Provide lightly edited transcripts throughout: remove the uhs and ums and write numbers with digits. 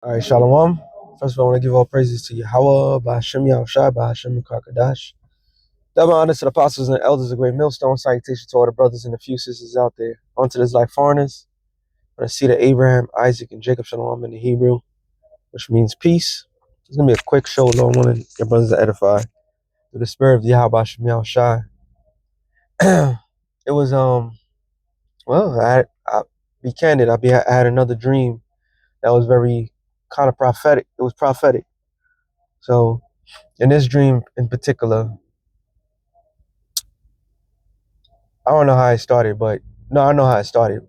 All right, Shalom. First of all, I want to give all praises to Yahweh, Ba'ashem Yahushai, Ba'ashem Kakadash. Double honor to the apostles and elders of Great Millstone. Salutation to all the brothers and the few sisters out there. Onto this life foreigners. I want to see the Abraham, Isaac, and Jacob Shalom in the Hebrew, which means peace. It's going to be a quick show, Lord willing, your brothers to edify. Through the spirit of Yahweh, Ba'ashem Yahushai. It was, well, I be candid. I had another dream that was very kind of prophetic. It was prophetic. So, in this dream in particular, I don't know how it started, but no, I know how it started.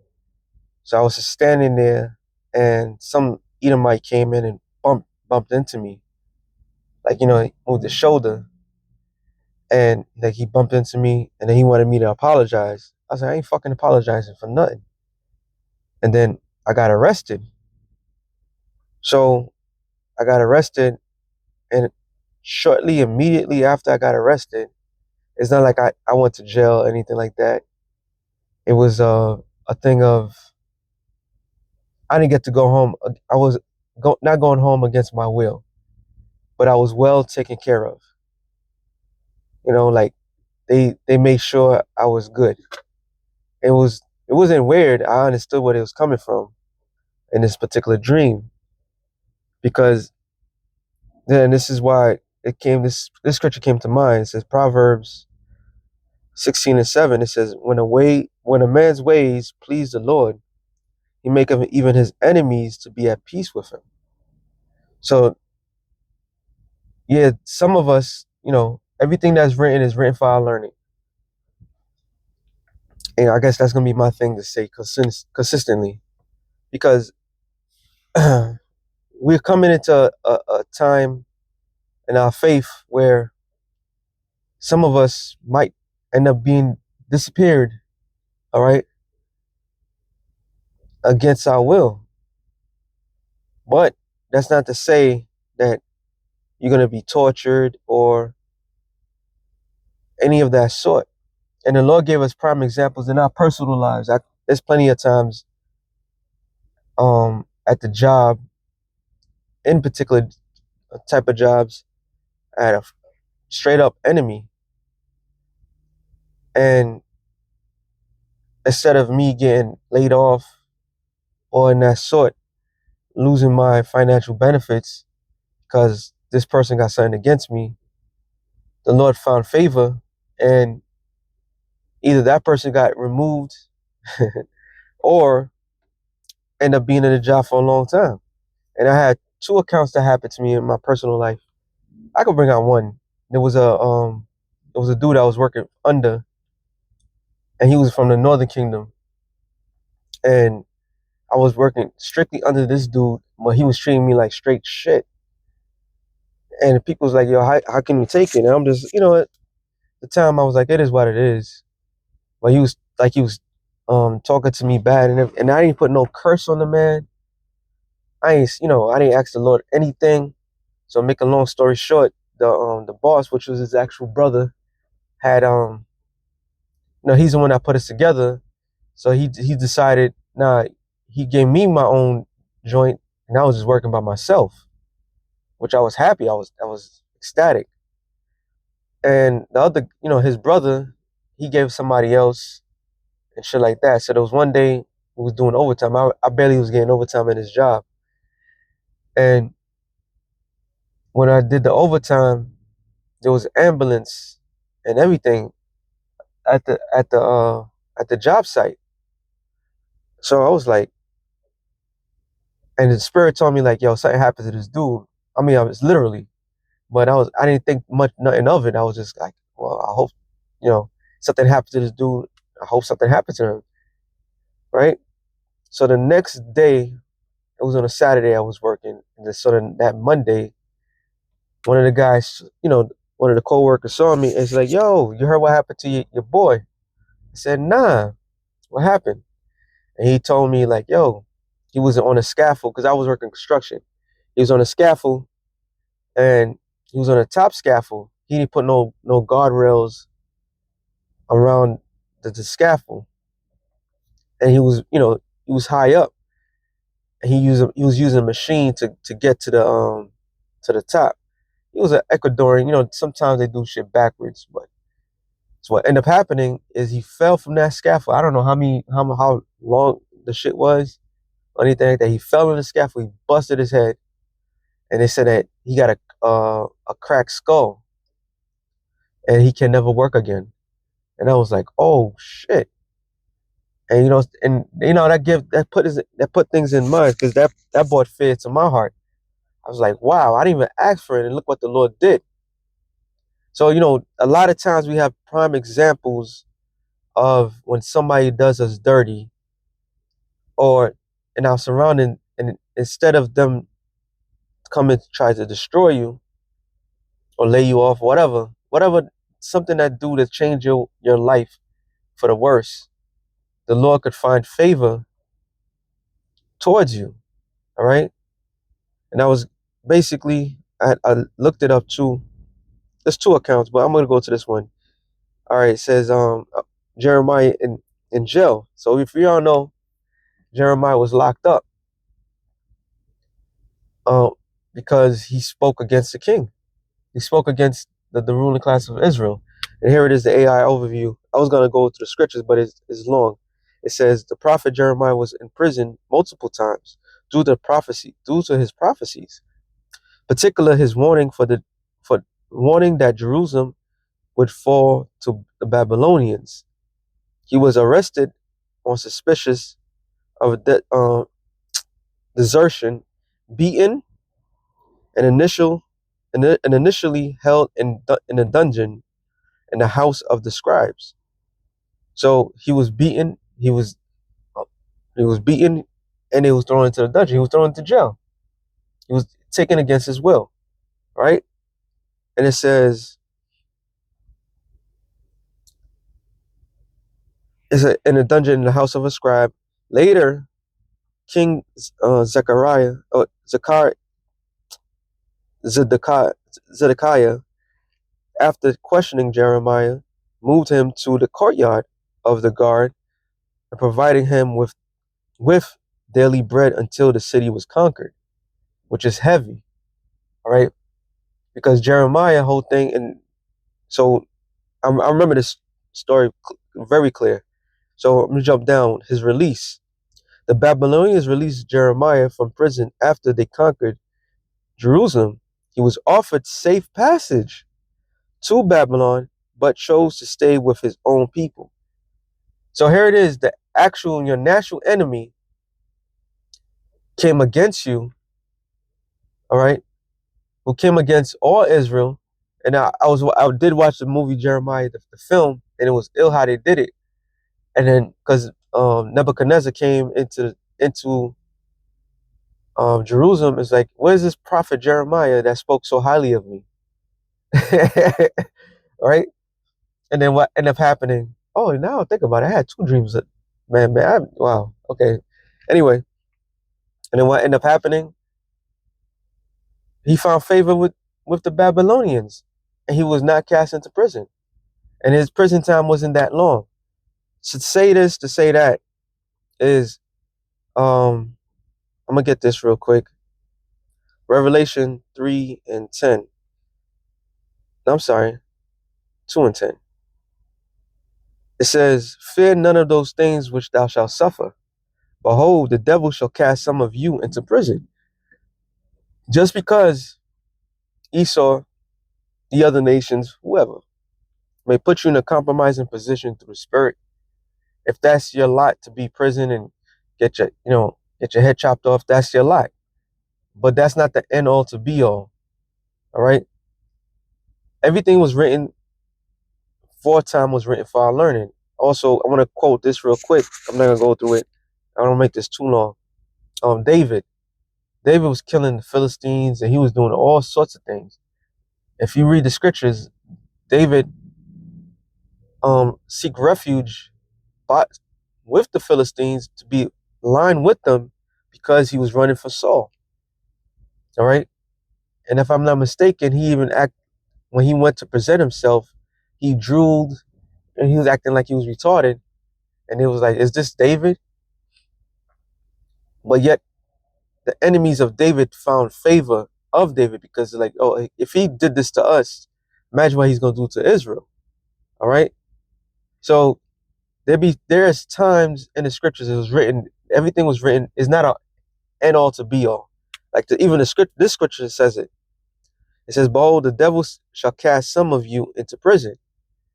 So I was just standing there, and some Edomite came in and bumped into me, like he moved his shoulder, and like he bumped into me, and then he wanted me to apologize. I was like, I ain't fucking apologizing for nothing. And then I got arrested. So I got arrested, and immediately after I got arrested, it's not like I went to jail or anything like that. It was a thing of I didn't get to go home. I was not going home against my will, but I was well taken care of. Like they made sure I was good. It wasn't weird. I understood where it was coming from in this particular dream because then this is why this scripture came to mind. It says Proverbs 16:7. It says when a man's ways please the Lord, he maketh even his enemies to be at peace with him. So yeah, some of us, everything that's written is written for our learning. And I guess that's gonna be my thing to say consistently, because we're coming into a time in our faith where some of us might end up being disappeared, all right, against our will. But that's not to say that you're gonna be tortured or any of that sort. And the Lord gave us prime examples in our personal lives. There's plenty of times at the job, in particular type of jobs, I had a straight up enemy. And instead of me getting laid off or in that sort, losing my financial benefits because this person got something against me, the Lord found favor, and either that person got removed or end up being in the job for a long time. And I had two accounts that happened to me in my personal life. I could bring out one. There was a dude I was working under, and he was from the Northern Kingdom, and I was working strictly under this dude, but he was treating me like straight shit. And people was like, yo, how can you take it? And I'm just, at the time I was like, it is what it is. But he was talking to me bad, and I didn't put no curse on the man. I didn't ask the Lord anything. So make a long story short, the boss, which was his actual brother, had he's the one that put us together. So he decided, nah, he gave me my own joint, and I was just working by myself, which I was happy. I was ecstatic. And the other, his brother, he gave somebody else and shit like that. So there was one day we was doing overtime. I barely was getting overtime in his job. And when I did the overtime, there was an ambulance and everything at the job site. So I was like, and the spirit told me like, yo, something happened to this dude. I mean, I was literally, but I didn't think nothing of it. I was just like, well, I hope, something happened to this dude. I hope something happened to him, right? So the next day, it was on a Saturday I was working. And then so then that Monday, one of the guys, one of the coworkers saw me and he's like, yo, you heard what happened to your boy? I said, nah, what happened? And he told me like, yo, he was on a scaffold because I was working construction. He was on a scaffold and he was on a top scaffold. He didn't put no guardrails around the scaffold. And he was high up. And he was using a machine to get to the top. He was an Ecuadorian. You know, sometimes they do shit backwards, but so what ended up happening is he fell from that scaffold. I don't know how long the shit was or anything like that. He fell on the scaffold. He busted his head, and they said that he got a cracked skull, and he can never work again. And I was like, oh shit. And that put things in mind because that brought fear to my heart. I was like, wow, I didn't even ask for it, and look what the Lord did. So a lot of times we have prime examples of when somebody does us dirty or in our surrounding, and instead of them coming to try to destroy you or lay you off, whatever, something that do to change your life for the worse, the Lord could find favor towards you. All right. And I was basically, I looked it up too. There's two accounts, but I'm gonna go to this one. All right, it says Jeremiah in jail. So if you all know, Jeremiah was locked up uh, because he spoke against the king. He spoke against the ruling class of Israel. And here it is, the AI overview. I was gonna go to the scriptures, but it's long. It says the prophet Jeremiah was in prison multiple times due to his prophecies, particular his warning for warning that Jerusalem would fall to the Babylonians. He was arrested on suspicious of desertion, beaten, and initially held in a dungeon in the house of the scribes. So he was beaten. Uh, he was beaten, and he was thrown into the dungeon. He was thrown into jail. He was taken against his will, right? And it says in a dungeon in the house of a scribe. Later, King Zedekiah, after questioning Jeremiah, moved him to the courtyard of the guard and providing him with daily bread until the city was conquered, which is heavy, all right? Because Jeremiah whole thing, and so I remember this story very clear. So I'm gonna jump down. His release. The Babylonians released Jeremiah from prison after they conquered Jerusalem. He was offered safe passage to Babylon, but chose to stay with his own people. So here it is, your natural enemy came against you, all right, who came against all Israel. And I did watch the movie Jeremiah, the film, and it was ill how they did it. And then because Nebuchadnezzar came into Jerusalem, it's like, where's this prophet Jeremiah that spoke so highly of me? Right? And then what ended up happening? Oh, now I think about it, I had two dreams. Wow. Okay. Anyway, and then what ended up happening? He found favor with the Babylonians, and he was not cast into prison. And his prison time wasn't that long. To say this, to say that is, I'm gonna get this real quick. Revelation 3:10. No, I'm sorry, 2:10. It says, "Fear none of those things which thou shalt suffer. Behold, the devil shall cast some of you into prison." Just because Esau, the other nations, whoever, may put you in a compromising position through the spirit, if that's your lot to be prison and get your head chopped off, that's your lot. But that's not the end all to be all. All right. Everything was written, foretime was written for our learning. Also, I want to quote this real quick. I'm not gonna go through it. I don't make this too long. David. David was killing the Philistines and he was doing all sorts of things. If you read the scriptures, David seek refuge but with the Philistines to be aligned with them because he was running for Saul. All right. And if I'm not mistaken, when he went to present himself, he drooled and he was acting like he was retarded. And it was like, is this David? But yet the enemies of David found favor of David, because they're like, oh, if he did this to us, imagine what he's going to do to Israel. All right. So there's times in the scriptures it was written, everything was written is not a end all to be all. Like even this scripture says it. It says, behold, the devil shall cast some of you into prison,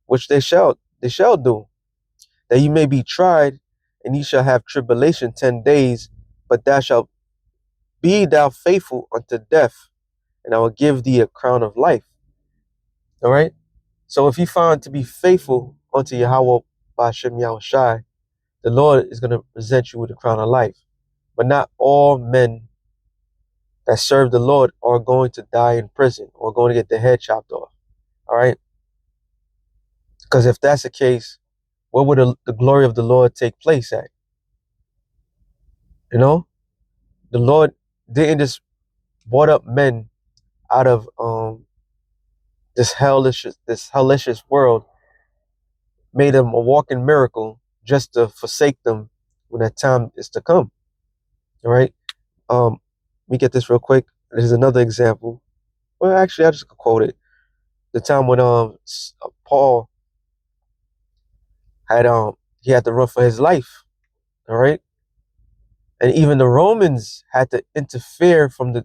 which they shall do, that you may be tried, and ye shall have tribulation 10 days, but thou shalt be thou faithful unto death, and I will give thee a crown of life. All right. So if you find to be faithful unto Yahweh Ba'ashem Yahushai, the Lord is going to present you with a crown of life. But not all men that serve the Lord are going to die in prison or going to get their head chopped off. All right. Because if that's the case, where would the glory of the Lord take place at? You know, the Lord didn't just brought up men out of this hellish world, made them a walking miracle just to forsake them when that time is to come. All right. Let me get this real quick. This is another example. Well, actually, I just quote it. The time when Paul had he had to run for his life. All right. And even the Romans had to interfere from the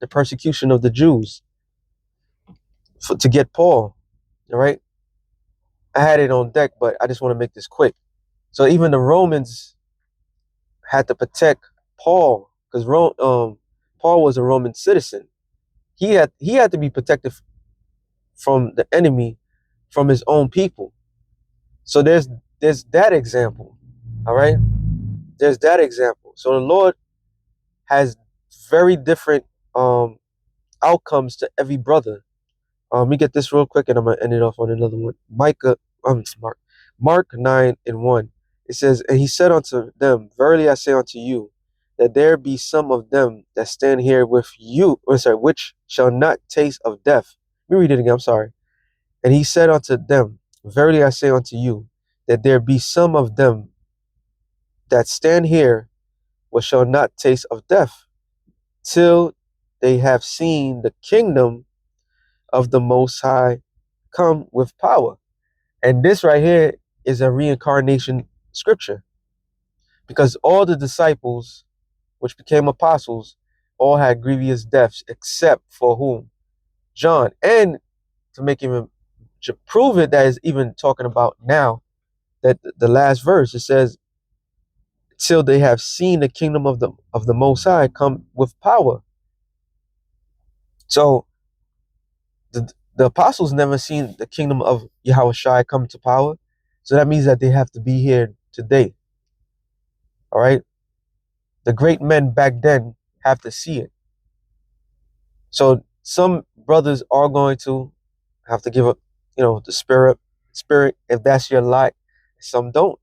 persecution of the Jews to get Paul. All right. I had it on deck, but I just want to make this quick. So even the Romans had to protect Paul, because Paul was a Roman citizen. He had to be protected from the enemy, from his own people. So there's that example. All right. There's that example. So the Lord has very different outcomes to every brother. Let me get this real quick, and I'm gonna end it off on another one. Mark 9:1. It says, and he said unto them, verily I say unto you, that there be some of them that stand here with you, which shall not taste of death. Let me read it again. I'm sorry. And he said unto them, verily I say unto you, that there be some of them that stand here which shall not taste of death, till they have seen the kingdom of the Most High come with power. And this right here is a reincarnation scripture, because all the disciples which became apostles all had grievous deaths, except for whom? John. And to make even to prove it, that is even talking about now, that the last verse, it says, till they have seen the kingdom of the Most High come with power. So the apostles never seen the kingdom of Yahushua come to power. So that means that they have to be here today. All right. The great men back then have to see it. So some brothers are going to have to give up, the spirit, if that's your lot. Some don't.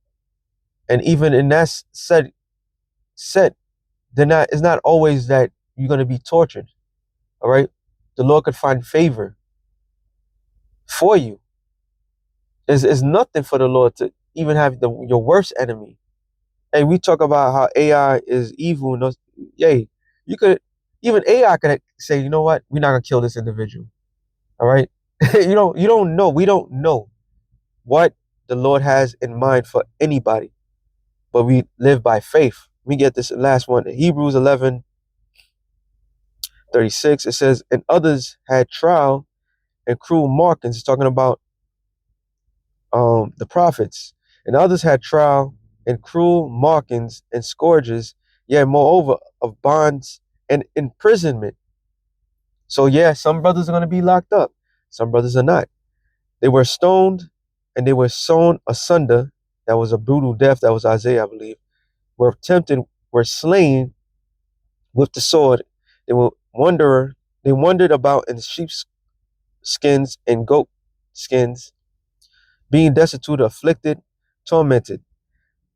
And even in that set, it's not always that you're going to be tortured. All right. The Lord could find favor for you. It's nothing for the Lord to even have your worst enemy. Hey, we talk about how AI is evil. And yay, even AI could say, you know what, we're not gonna kill this individual. All right, you don't know. We don't know what the Lord has in mind for anybody, but we live by faith. We get this last one, Hebrews 11:36. It says, and others had trial and cruel markings. It's talking about the prophets, and others had trial and cruel markings and scourges, yea, moreover, of bonds and imprisonment. So yeah, some brothers are going to be locked up, some brothers are not. They were stoned and they were sawn asunder. That was a brutal death. That was Isaiah, I believe. Were tempted, were slain with the sword. They were they wandered about in sheep's skins and goat skins, being destitute, afflicted, tormented.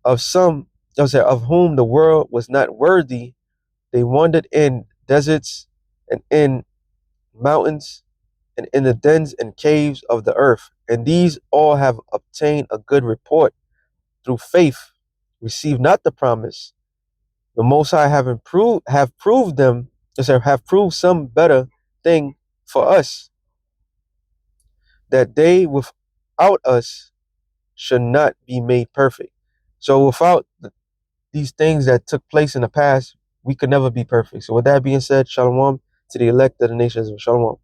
Of whom the world was not worthy, they wandered in deserts and in mountains and in the dens and caves of the earth. And these all have obtained a good report through faith, receive not the promise, The Most High have proved them, have proved some better thing for us, that they without us should not be made perfect. So without these things that took place in the past, we could never be perfect. So with that being said, shalom to the elect of the nations of shalom.